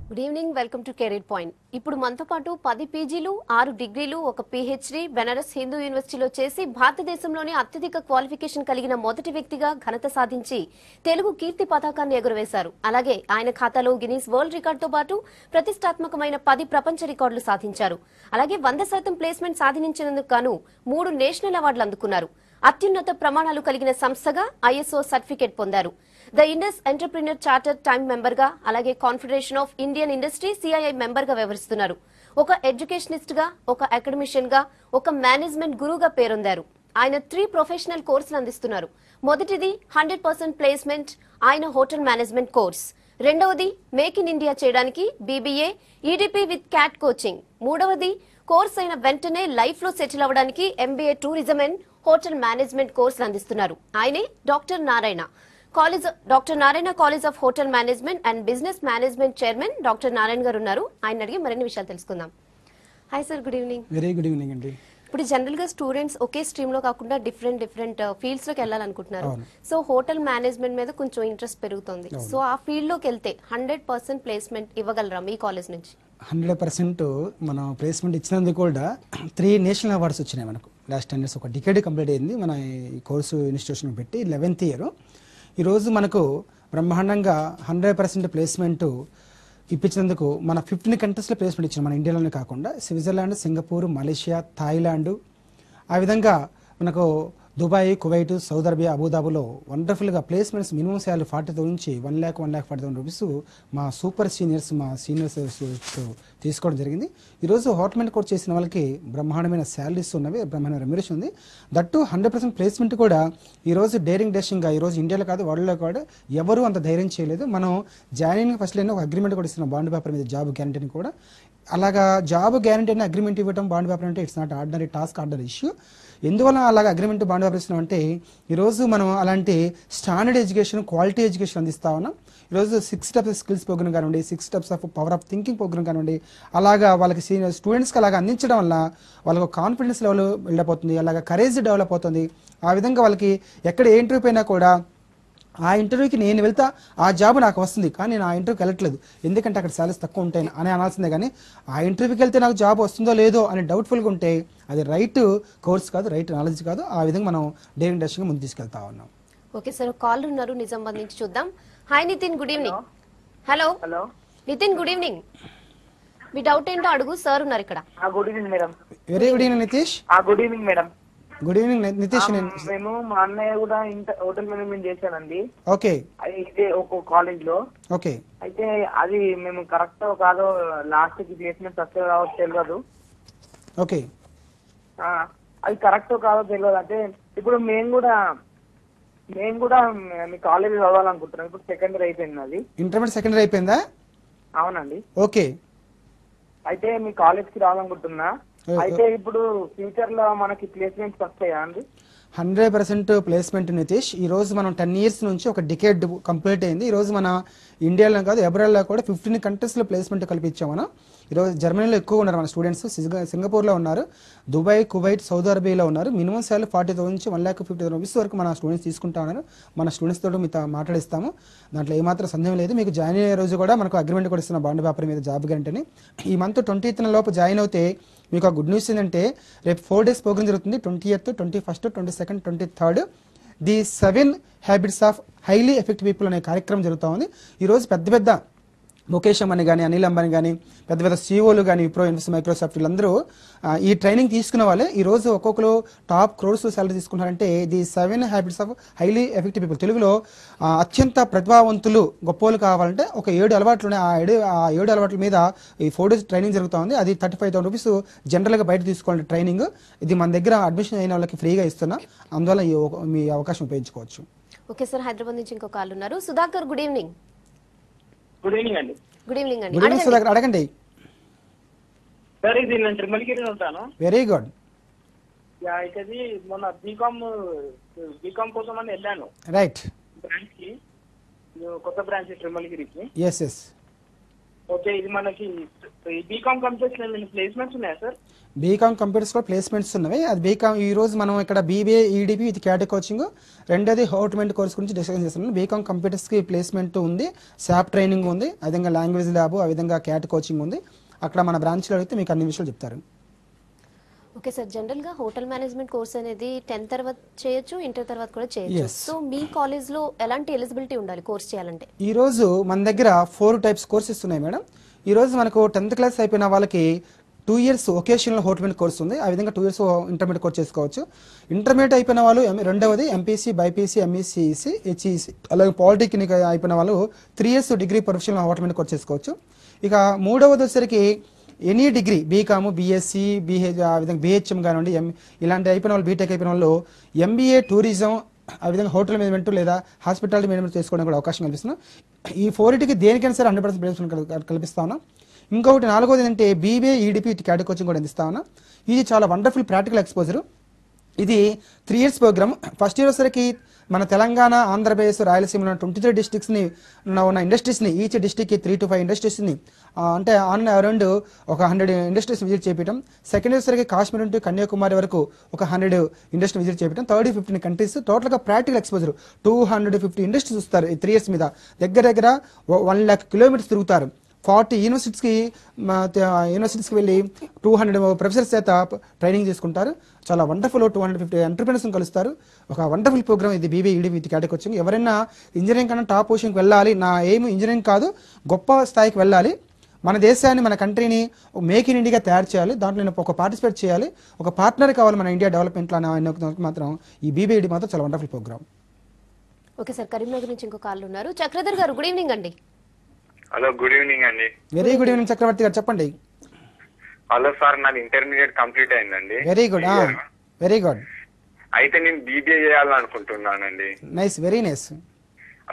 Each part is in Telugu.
Good evening, welcome to career point. ఇప్పుడు మనతో పాటు 10 పీజీలు, 6 డిగ్రీలు, ఒక పీహెచ్డీ బెనారస్ హిందూ యూనివర్సిటీలో చేసి భారతదేశంలోనే అత్యధిక క్వాలిఫికేషన్ కలిగిన మొదటి వ్యక్తిగా ఘనత సాధించి తెలుగు కీర్తి పతాకాన్ని ఎగురవేశారు. అలాగే ఆయన ఖాతాలో గిన్నీస్ వరల్డ్ రికార్డుతో పాటు ప్రతిష్టాత్మకమైన 10 ప్రపంచ రికార్డులు సాధించారు. అలాగే 100% ప్లేస్మెంట్ సాధించినందుకు గాను 3 నేషనల్ అవార్డులు అందుకున్నారు. అత్యున్నత ప్రమాణాలు కలిగిన సంస్థగా ఐఎస్ఓ సర్టిఫికేట్ పొందారు. The Indus entrepreneur charter time member గా, అలాగే confederation of Indian industry CII member గా వ్యవహరిస్తున్నారు. ఒక ఎడ్యుకేషనిస్ట్ గా, ఒక అకాడమిషియన్ గా, ఒక మేనేజ్మెంట్ గురువుగా పేరొందారు. ఆయన 3 ప్రొఫెషనల్ కోర్సులు అందిస్తున్నారు. మొదటిది 100% ప్లేస్మెంట్, ఆయన హోటల్ మేనేజ్మెంట్ కోర్స్. రెండవది మేక్ ఇన్ ఇండియా చేయడానికి BBA, EDP with cat coaching. మూడవది కోర్స్ అయిన వెంటనే లైఫ్ లో సెటిల్ అవ్వడానికి MBA tourism and hotel management కోర్సులు అందిస్తున్నారు. ఆయనే doctor Narayana college of hotel management and business management chairman doctor Narayana గారు ఉన్నారు. ఆయన అడిగి మరిన్ని విషయాలు తెలుసుకుందాం. Hi sir, good evening. Very good evening అండి. ఇప్పుడు జనరల్ గా స్టూడెంట్స్ ఒకే స్ట్రీమ్ లో కాకుండా డిఫరెంట్ ఫీల్డ్స్ లోకి వెళ్ళాలనుకుంటున్నారు. సో హోటల్ మేనేజ్మెంట్ మీద కొంచెం ఇంట్రెస్ట్ పెరుగుతుంది. సో ఆ ఫీల్డ్ లోకి వెళ్తే 100% ప్లేస్మెంట్ ఇవ్వగలరా మీ కాలేజ్ నుంచి? 100% మనం ప్లేస్మెంట్ ఇచ్చినందుకు కూడా 3 నేషనల్ అవార్డ్స్ వచ్చినాయి మనకు. లాస్ట్ 10 ఇయర్స్ ఒక డికేడ్ కంప్లీట్ అయింది మన ఈ కోర్సు ఇన్స్టిట్యూషన్ పెట్టి 11th ఇయర్. ఈరోజు మనకు బ్రహ్మాండంగా 100% ప్లేస్మెంట్ ఇప్పించినందుకు మన 15 కంట్రీస్లో ప్లేస్మెంట్ ఇచ్చాం. మన ఇండియాలోనే కాకుండా స్విట్జర్లాండ్, సింగపూర్, మలేషియా, థాయిలాండ్, ఆ విధంగా మనకు దుబాయ్, కువైట్, సౌదీ అరేబియా, అబుదాబులో వండర్ఫుల్గా ప్లేస్మెంట్స్ మినిమం శాలరీ 40,000 నుంచి 1,40,000 రూపీస్ మా సూపర్ సీనియర్స్ తీసుకోవడం జరిగింది. ఈరోజు హోటల్ కోర్స్ చేసిన వాళ్ళకి బ్రహ్మాండమైన శాలరీస్ ఉన్నవి, బ్రహ్మాండమైన రెమ్యునరేషన్ ఉంది. దట్టు 100% ప్లేస్మెంట్ కూడా ఈరోజు డేరింగ్ డేషింగ్గా ఈరోజు ఇండియాలో కాదు వరల్డ్లో కూడా ఎవరు అంత ధైర్యం చేయలేదు. మనం జాయినింగ్ ఫస్ట్ ఒక అగ్రిమెంట్ కూడా ఇస్తున్నాం బాండ్ పేపర్ మీద, జాబ్ గ్యారంటీని కూడా. అలాగా జాబ్ గ్యారంటీ అని అగ్రిమెంట్ ఇవ్వడం బాండ్ పేపర్ అంటే it's not ordinary task, ordinary issue. ఎందువల్ల అలాగ అగ్రిమెంట్ బాండ్ పేపర్ ఇస్తున్నాం అంటే ఈరోజు మనం అలాంటి స్టాండర్డ్ ఎడ్యుకేషన్, క్వాలిటీ ఎడ్యుకేషన్ అందిస్తా ఉన్నాం. ఈరోజు 6 స్టెప్స్ స్కిల్స్ ప్రోగ్రామ్ కానివ్వండి, 6 steps of power of thinking program కానివ్వండి, అలాగా వాళ్ళకి సీనియర్ స్టూడెంట్స్కి అలాగా అందించడం వల్ల వాళ్ళకు కాన్ఫిడెన్స్ లెవెల్ బిల్డప్ అవుతుంది, అలాగా కరేజ్ డెవలప్ అవుతుంది. ఆ విధంగా వాళ్ళకి ఎక్కడ ఏ ఇంటర్వ్యూ అయినా కూడా ఆ ఇంటర్వ్యూకి నేను వెళ్తా, ఆ జాబ్ నాకు వస్తుంది, కానీ నేను ఆ ఇంటర్వ్యూకి వెళ్ళట్లేదు ఎందుకంటే అక్కడ శాలరీస్ తక్కువ ఉంటాయి అని అనాల్సిందే. కానీ ఆ ఇంటర్వ్యూకి వెళ్తే నాకు జాబ్ వస్తుందో లేదో అని డౌట్ఫుల్గా ఉంటే అది రైట్ కోర్స్ కాదు, రైట్ నాలెడ్జ్ కాదు. ఆ విధంగా మనం డేరింగ్ డేషింగ్గా ముందు తీసుకెళ్తా ఉన్నాం. ఓకే సార్, కాల్ ఉన్నారు నిజామాబాద్ నుంచి, చూద్దాం. Hi Nitin, good evening. Hello Nitin, good evening. మీ డౌట్ ఏంటో అడుగు, సార్ ఉన్నారు ఇక్కడ. Good evening madam. Very good evening Nitish. Good evening madam. Good evening Nitish. మేము మా అన్నయ్య కూడా హోటల్ మేనేజ్మెంట్ చేశానండి. ఓకే. అది ఇదే ఒక కాలేజ్ లో. ఓకే. అయితే అది మేము కరెక్ట్ కాదో లాస్ట్ కి ప్లేస్మెంట్ వస్తే రావచ్చు తెలియదు. ఓకే. అది కరెక్ట్ కాదో తెలియదు. అంటే ఇప్పుడు మేము కూడా మీ కాలేజ్ చదవాలనుకుంటున్నాం. ఇప్పుడు సెకండరీ అయిపోయింది, అది ఇంటర్మీడియట్ సెకండరీ అయిపోయిందా? అవునండి. ఓకే. అయితే మీ కాలేజ్ కి రావాలనుకుంటున్నా. అయితే ఇప్పుడు ఫ్యూచర్ లో మనకి ప్లేస్మెంట్స్ వస్తాయా అండి? 100% ప్లేస్మెంట్ నితీష్. ఈరోజు మనం 10 ఇయర్స్ నుంచి ఒక డికేడ్ కంప్లీట్ అయింది. ఈరోజు మన ఇండియాలో కాదు ఎబ్రాడ్లో కూడా 15 కంట్రీస్లో ప్లేస్మెంట్ కల్పించాం మనం. ఈరోజు జర్మనీలో ఎక్కువ ఉన్నారు మన స్టూడెంట్స్, సింగపూర్లో ఉన్నారు, దుబాయ్, కువైట్, సౌదీ అరేబియాలో ఉన్నారు. మినిమం శాలరీ 40,000 నుంచి 1,50,000 రూపీస్ వరకు మన స్టూడెంట్స్ తీసుకుంటా ఉన్నారు. మన స్టూడెంట్స్ తోటి మీతో మాట్లాడిస్తాము, దాంట్లో ఏమాత్రం సందేహం లేదు. మీకు జాయిన్ అయ్యే రోజు కూడా మనకు అగ్రిమెంట్ కూడా ఇస్తున్న బాండ్ పేపర్ మీద జాబ్ గ్యారంటీని. ఈ మంత్ 20th లోపు జాయిన్ అవుతే మీకు ఆ గుడ్ న్యూస్ ఏంటంటే రేపు 4 days ప్రోగ్రామ్ జరుగుతుంది. 20th, 21st, 22nd, 23rd the 7 habits of highly effective people అనే కార్యక్రమం జరుగుతూ ఉంది. ఈరోజు పెద్ద ముఖేష్ అంబానీ కానీ, అనిల్ అంబానీ కానీ, పెద్ద సీఓలు కానీ, విప్రో, ఇన్ఫోసిస్, మైక్రోసాఫ్ట్ వీళ్ళందరూ ఈ ట్రైనింగ్ తీసుకున్న వాళ్ళే. ఈరోజు ఒక్కొక్కరు టాప్ క్రోర్స్ శాలరీ తీసుకుంటారంటే the 7 habits of highly effective people. తెలుగులో అత్యంత ప్రతిభావంతులు గొప్పలు కావాలంటే ఒక 7 అలవాట్లు ఉన్నాయి. ఆ 7 అలవాట్ల మీద ఈ 4 days ట్రైనింగ్ జరుగుతూ ఉంది. అది 35,000 రూపీస్ జనరల్గా బయట తీసుకోవాలి ట్రైనింగ్. ఇది మన దగ్గర అడ్మిషన్ అయిన వాళ్ళకి ఫ్రీగా ఇస్తున్నా, అందువల్ల మీ అవకాశం ఉపయోగించుకోవచ్చు. ఓకే సార్, హైదరాబాద్ నుంచి ఇంకో కాల్ ఉన్నారు. Sudhakar, good evening. Good evening అండి. గుడ్ ఈవినింగ్ అండి. గుడ్ ఈవినింగ్ సుధాకర్, అడగండి. సార్ ఇది నేను ట్రిమల్గిరి ఉంటాను. Very good. అయితే మొన్న బీకామ్ కోసం అని వెళ్ళాను రైట్. బ్రాంచ్ కి, కొత్త బ్రాంచ్ ట్రిమల్గిరికి. ఎస్. ఓకే, ఇది మనకి బీకామ్ కంప్యూటర్స్ ప్లేస్మెంట్స్ ఉన్నాయా సార్? బీకామ్ కంప్యూటర్స్ కూడా ప్లేస్మెంట్స్ ఉన్నవి. అది బీకామ్ ఈ రోజు మనం ఇక్కడ BBA EDP with cat coaching, రెండోది హోటల్మెంట్ కోర్స్ గురించి డిస్కషన్ చేస్తున్నాం. బీకామ్ కంప్యూటర్స్కి ప్లేస్మెంట్ ఉంది, శాప్ ట్రైనింగ్ ఉంది, ఆ విధంగా లాంగ్వేజ్ ల్యాబ్, ఆ విధంగా క్యాట్ కోచింగ్ ఉంది. అక్కడ మన బ్రాంచ్లో అడిగితే మీకు అన్ని విషయాలు చెప్తారు. ఓకే సార్, జనరల్ గా హోటల్ మేనేజ్మెంట్ కోర్స్ అనేది 10th తర్వాత చేయొచ్చు, ఇంటర్ తర్వాత కూడా చేయొచ్చు. సో మీ కాలేజ్ లో ఎలాంటి ఎలిజిబిలిటీ ఉండాలి కోర్స్ చేయాలంటే? ఈ రోజు మన దగ్గర 4 టైప్స్ కోర్సెస్ ఉన్నాయి మేడం. ఈ రోజు మనకు 10th క్లాస్ అయిపోయిన వాళ్ళకి 2 years ఒకేషనల్ హోటల్మెంట్ కోర్స్ ఉంది. ఆ విధంగా 2 years ఇంటర్మీడియట్ కోర్స్ చేసుకోవచ్చు. ఇంటర్మీడియట్ అయిపోయిన వాళ్ళు రెండవది ఎంపీసీ, బైపీసీ, ఎంఈసీఈసీ, హెచ్ఈసీ, అలాగే పాలిటెక్నిక్ అయిపోయిన వాళ్ళు 3 years డిగ్రీ ప్రొఫెషనల్ హోటల్మెంట్ కోర్స్ చేసుకోవచ్చు. ఇక మూడవది వచ్చేసరికి ఎనీ డిగ్రీ బీకామ్, బీఎస్సీ, ఆ విధంగా బీహెచ్ఎం కానివ్వండి, ఇలాంటి అయిపోయిన వాళ్ళు, బీటెక్ అయిపోయిన వాళ్ళు ఎంబీఏ టూరిజం, ఆ విధంగా హోటల్ మేనేజ్మెంట్ లేదా హాస్పిటాలిటీ మేనేజ్మెంట్ చేసుకోవడం కూడా అవకాశం కల్పిస్తున్నాం. ఈ 4టికి దేనికైనా సరే 100% ప్లేస్మెంట్ కల్పిస్తా ఉన్నాం. ఇంకొకటి నాలుగోది ఏంటంటే బీబీఏ ఈడీపీ క్యాట్ కోచింగ్ కూడా అందిస్తా ఉన్నాం. ఇది చాలా వండర్ఫుల్ ప్రాక్టికల్ ఎక్స్పోజర్. ఇది 3 years ప్రోగ్రామ్. ఫస్ట్ ఇయర్ వచ్చరికి మన తెలంగాణ, ఆంధ్రప్రదేశ్, రాయలసీమలో 23 డిస్ట్రిక్ట్స్ని ఉన్న ఇండస్ట్రీస్ని, ఈచ్ డిస్ట్రిక్ట్కి 3 to 5 ఇండస్ట్రీస్ని అంటే ఆన్ అరౌండ్ ఒక 100 ఇండస్ట్రీస్ విజిట్ చేపించడం. సెకండ్ ఇయర్ సరికి కాశ్మీర్ నుండి కన్యాకుమారి వరకు ఒక 100 ఇండస్ట్రీ విజిట్ చేపించడం. 15 కంట్రీస్ టోటల్గా ప్రాక్టికల్ ఎక్స్పోజర్ 250 ఇండస్ట్రీస్ చూస్తారు. ఈ 3 years మీద దగ్గర 1 lakh kilometers తిరుగుతారు. 40 యూనివర్సిటీస్కి వెళ్ళి 200 ప్రొఫెసర్స్ చేత ట్రైనింగ్ తీసుకుంటారు. చాలా వండర్ఫుల్ 250 ఎంటర్ప్రెనర్స్ని కలుస్తారు. ఒక వండర్ఫుల్ ప్రోగ్రామ్ ఇది BBA ED with cat coaching. ఎవరైనా ఇంజనీరింగ్ కన్నా టాప్ పొజిషన్కి వెళ్ళాలి, నా ఎయిమ్ ఇంజనీరింగ్ కాదు, గొప్ప స్థాయికి వెళ్ళాలి, మన దేశాన్ని, మన కంట్రీని మేక్ ఇన్ ఇండియాగా తయారు చేయాలి, దాంట్లో నేను ఒక పార్టిసిపేట్ చేయాలి, ఒక పార్ట్నర్ కావాలి మన ఇండియా డెవలప్మెంట్లో అనే మాత్రం ఈ బీబీఏ ఈడీ మాత్రం చాలా wonderful program. Okay sir, Karimnagar నుంచి ఇంకో కాల్ ఉన్నారు. చక్రధర్ గారు, గుడ్ ఈవినింగ్ అండి. హలో, గుడ్ ఈవినింగ్ అండి. వెరీ గుడ్ ఈవినింగ్ చక్రవర్తి గారు, చెప్పండి. హలో సార్, నాది ఇంటర్మీడియట్ కంప్లీట్ అయిందండి. Very good, very good. అయితే నేను బీబీఏ చేయాలనుకుంటున్నానండి. Nice, very nice.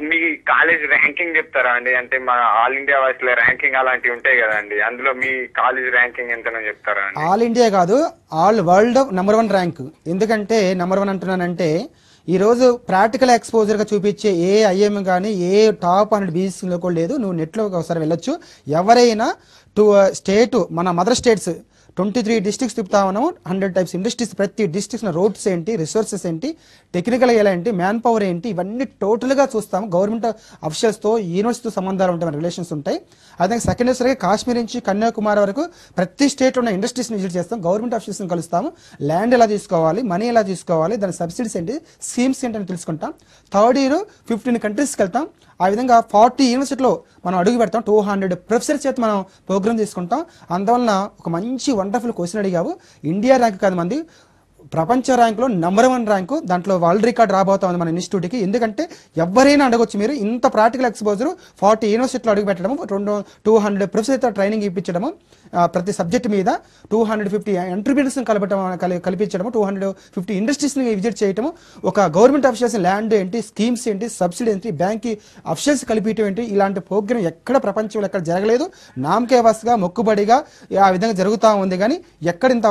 మీ కాలేజ్ ర్యాంకింగ్ చెప్తారా అండి? అంటే మన ఆల్ ఇండియా వైస్ లో ర్యాంకింగ్ అలాంటివి ఉంటాయి కదండి, అందులో మీ కాలేజ్ ర్యాంకింగ్ ఎంతనో చెప్తారా అండి? ఆల్ ఇండియా కాదు, ఆల్ వరల్డ్ #1 ర్యాంక్. ఎందుకంటే #1 అంటున్నానంటే ఈరోజు ప్రాక్టికల్ ఎక్స్పోజర్గా చూపించే ఏ ఐఎం కానీ ఏ టాప్ 100 బీసీలో కూడా లేదు. నువ్వు నెట్లో ఒకసారి వెళ్ళొచ్చు. ఎవరైనా స్టేట్, మన మదర్ స్టేట్స్ 23 డిస్ట్రిక్ట్స్ తిప్పుతా ఉన్నాము. 100 types ఇండస్ట్రీస్, ప్రతి డిస్ట్రిక్ట్స్లో రోడ్స్ ఏంటి, రిసోర్సెస్ ఏంటి, టెక్నికల్ ఎలా ఏంటి, మ్యాన్ పవర్ ఏంటి, ఇవన్నీ టోటల్గా చూస్తాము. గవర్నమెంట్ అఫీషియల్స్తో, యూనివర్సిటీతో సంబంధాలు ఉంటాయి, మన రిలేషన్స్ ఉంటాయి. అదే సెకండ్ ఇయర్స్గా కాశ్మీర్ నుంచి కన్యాకుమారి వరకు ప్రతి స్టేట్లో ఉన్న ఇండస్ట్రీస్ని విజిట్ చేస్తాం, గవర్నమెంట్ ఆఫీసర్స్ని కలుస్తాము. ల్యాండ్ ఎలా తీసుకోవాలి, మనీ ఎలా తీసుకోవాలి, దాని సబ్సిడీస్ ఏంటి, స్కీమ్స్ ఏంటి అని తెలుసుకుంటాం. థర్డ్ ఇయర్ 15 కంట్రీస్కి వెళ్తాం. ఆ విధంగా 40 యూనివర్సిటీలో మనం అడుగు పెడతాం. 200 ప్రొఫెసర్స్ చేత మనం ప్రోగ్రామ్ తీసుకుంటాం. అందువలన ఒక మంచి వండర్ఫుల్ క్వశ్చన్ అడిగావు. ఇండియా ర్యాంక్ కాదు మంది, ప్రపంచ ర్యాంకులో #1 ర్యాంకు. దాంట్లో వరల్డ్ రికార్డ్ రాబోతా ఉంది మన ఇన్స్టిట్యూట్కి. ఎందుకంటే ఎవరైనా అడగొచ్చు, మీరు ఇంత ప్రాక్టికల్ ఎక్స్పోజర్ 40 యూనివర్సిటీలో అడుగు పెట్టడము, 200 ప్రొఫెసర్తో ట్రైనింగ్ ఇప్పించడము, ప్రతి సబ్జెక్ట్ మీద 250 ఎంటర్ప్రీనర్స్ని కల్పించడము, 250 ఇండస్ట్రీస్ని విజిట్ చేయడము, ఒక గవర్నమెంట్ అఫీషియల్స్ ల్యాండ్ ఏంటి, స్కీమ్స్ ఏంటి, సబ్సిడీ ఏంటి, బ్యాంక్ అఫీషియల్స్ కలిపించడం ఏంటి, ఇలాంటి ప్రోగ్రామ్ ఎక్కడ ప్రపంచంలో ఎక్కడ జరగలేదు. నామకేవాస్గా, మొక్కుబడిగా ఆ విధంగా జరుగుతూ ఉంది. కానీ ఎక్కడ ఇంత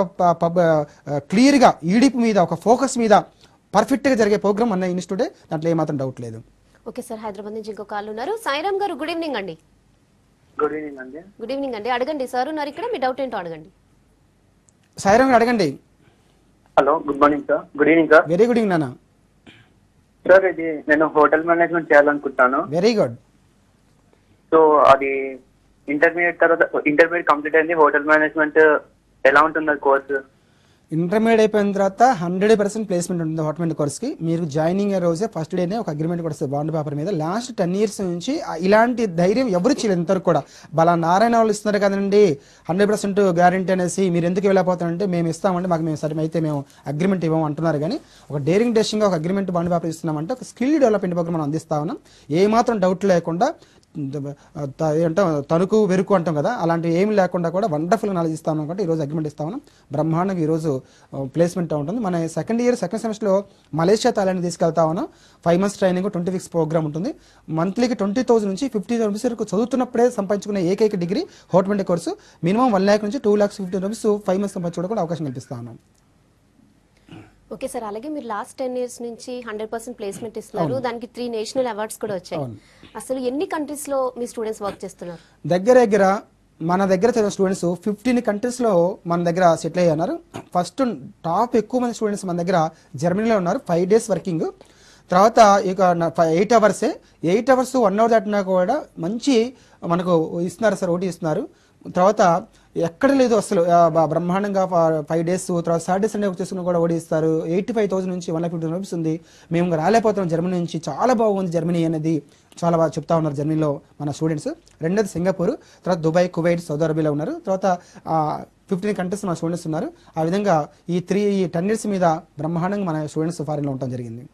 క్లియర్గా ఈడీపీ మీద ఒక ఫోకస్ మీద పర్ఫెక్ట్గా జరిగే ప్రోగ్రామ్ అన్న ఇన్స్టిట్యూటే, దాంట్లో ఏమాత్రం డౌట్ లేదు. ఓకే సార్, హైదరాబాద్ నుంచి ఇంకో కాల్ ఉన్నారు. సాయిరామ్ గారు, గుడ్ ఈవినింగ్ అండి. గుడ్ ఈవినింగ్ అండి. గుడ్ ఈవినింగ్ అండి, అడగండి. సార్ ఉన్నారు ఇక్కడ, మీ డౌట్ ఏంటో అడగండి. సాయిరామ్ గారు అడగండి. Hello, good morning sir. Good evening sir. Very good evening నాన్న. సార్, ఇది నేను హోటల్ మేనేజ్మెంట్ చేయాలనుకుంటాను. Very good. సో అది ఇంటర్మీడియట్ కంప్లీట్ అయింది. హోటల్ మేనేజ్మెంట్ ఎలా ఉంటుంది కోర్సు? ఇంటర్మీడియట్ అయిపోయిన తర్వాత 100% ప్లేస్మెంట్ ఉంటుంది హోటల్మెంట్ కోర్స్కి. మీరు జాయినింగ్ రోజే ఫస్ట్ డేనే ఒక అగ్రిమెంట్ కూడా వస్తుంది బాండ్ పేపర్ మీద. లాస్ట్ 10 years నుంచి ఇలాంటి ధైర్యం ఎవరు చేయలేదు ఇంతవరకు కూడా. బలా నారాయణ వాళ్ళు ఇస్తున్నారు కదండి 100% గ్యారంటీ అనేసి, మీరు ఎందుకు వెళ్ళిపోతారంటే మేము ఇస్తామంటే మాకు మేము సరే అయితే మేము అగ్రిమెంట్ ఇవ్వము అంటున్నారు. కానీ ఒక డేరింగ్ డెసిషన్గా ఒక అగ్రిమెంట్ బాండ్ పేపర్ ఇస్తున్నామంటే ఒక స్కిల్ డెవలప్మెంట్ ప్రోగ్రామ్ మనం అందిస్తా ఉన్నాం. ఏమాత్రం డౌట్ లేకుండా, ఏంటో తణుకు వెరుకు అంటాం కదా, అలాంటి ఏమి లేకుండా కూడా వండర్ఫుల్గా నాలెడ్జ్ ఇస్తాం కాబట్టి ఈరోజు అగ్రిమెంట్ ఇస్తా ఉన్నాం. బ్రహ్మాండంగా ఈరోజు ప్లేస్మెంట్ ఉంటుంది. మన సెకండ్ సెమిస్టర్లో మలేషియా, థాయిలాండ్ తీసుకెళ్తా ఉన్నాం. 5 months ట్రైనింగ్, 20 weeks ప్రోగ్రామ్ ఉంటుంది. మంత్లీకి 20,000 నుంచి 50,000 రూపీస్ వరకు చదువుతున్నప్పుడే సంపాదించుకునే ఏకైక డిగ్రీ హోటల్మెంట్ కోర్సు. మినిమం 1 lakh నుంచి 2,50,000 రూపీస్ 5 months సంపాదించుకోవడం కూడా అవకాశం కల్పిస్తా ఉన్నాం. ఓకే సార్, అలాగే మీరు లాస్ట్ 10 years నుంచి 100% ప్లేస్మెంట్ ఇస్తున్నారు, దానికి 3 నేషనల్ అవార్డ్స్ కూడా వచ్చాయి. అసలు ఎన్ని కంట్రీస్ లో మీ స్టూడెంట్స్ వర్క్ చేస్తున్నారు? దగ్గర మన దగ్గర చదివిన స్టూడెంట్స్ 15 కంట్రీస్లో మన దగ్గర సెటిల్ అయ్యి ఉన్నారు. ఫస్ట్ టాప్ ఎక్కువ మంది స్టూడెంట్స్ మన దగ్గర జర్మనీలో ఉన్నారు. 5 days వర్కింగ్. తర్వాత ఇక 8 hours 8 hours 1 hour దాటినా కూడా మంచి మనకు ఇస్తున్నారు సార్, ఓటీ ఇస్తున్నారు. తర్వాత ఎక్కడ లేదు అసలు బ్రహ్మాండంగా 5 days. తర్వాత సాటర్డే సండే వచ్చేసుకుని కూడా ఓడి ఇస్తారు. 85,000 నుంచి 1,50,000 రూపీస్ ఉంది. మేము రాలేకపోతున్నాం జర్మనీ నుంచి, చాలా బాగుంది జర్మనీ అనేది చాలా బాగా చెప్తా ఉన్నారు జర్మనీలో మన స్టూడెంట్స్. రెండోది సింగపూర్, తర్వాత దుబాయ్, కువైట్, సౌదీ అరేబియాలో ఉన్నారు. తర్వాత 15 కంట్రీస్ మన స్టూడెంట్స్ ఉన్నారు. ఆ విధంగా ఈ 10 years మీద బ్రహ్మాండంగా మన స్టూడెంట్స్ ఫారిన్లో ఉండటం జరిగింది.